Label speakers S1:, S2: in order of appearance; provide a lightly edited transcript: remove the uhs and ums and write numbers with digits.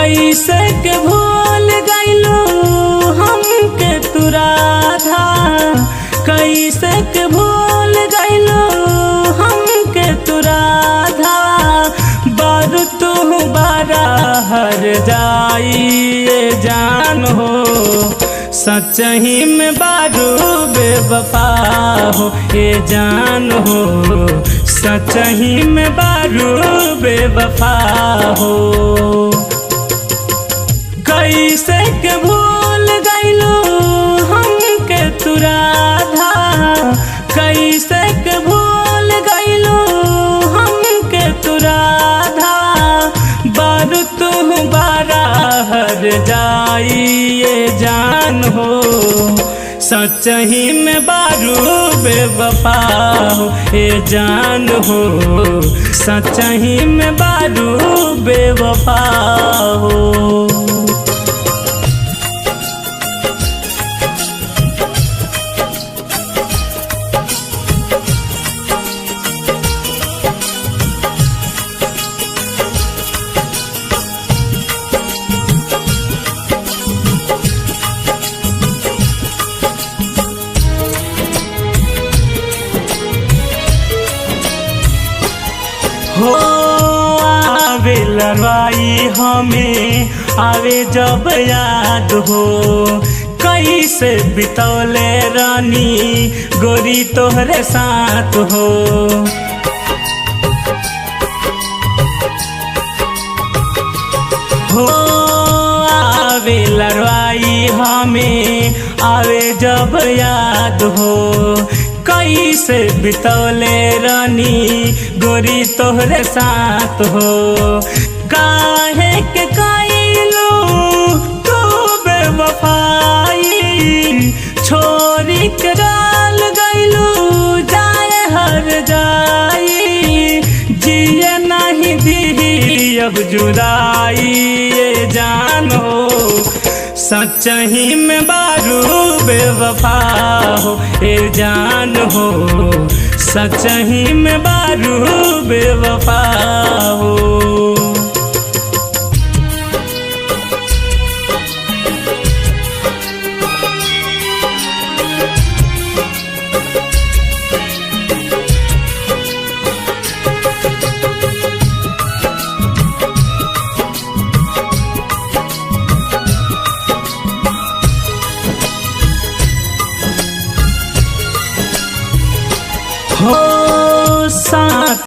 S1: कैसे के भूल गइलू हमके तू राधा, कैसे के भूल गइलू हमके तू राधा। बारू तू बारा हर जाइए जान हो, सच ही में बारू बेवफा हो ये जान हो, सच ही में बारू बेवफा हो। कैसे के भूल गइलू हमके तू राधा, कैसे के भूल गइलू हमके तू राधा। बारू तू बारा हर जाइए जान हो, सच ही में बारू बेवफा हो ये जान हो, सच ही में बारू बेवफा हो। हो आवे लड़वाई हमें आवे जब याद हो, कैसे बितौले रानी गोरी तोहरे साथ हो। हो आवे लड़वाई हमें आवे जब याद हो, कैसे बितौले रानी गोरी तोहरे साथ हो। काहे के कइलू तू बेवफाई, छोरी के डाल गइलू जाए हर जाई। जिए नहीं दी अब जुदाई ये जान हो, सच ही में बारू बेवफा हो ये जान हो, सच ही में बारू बेवफा हो। हो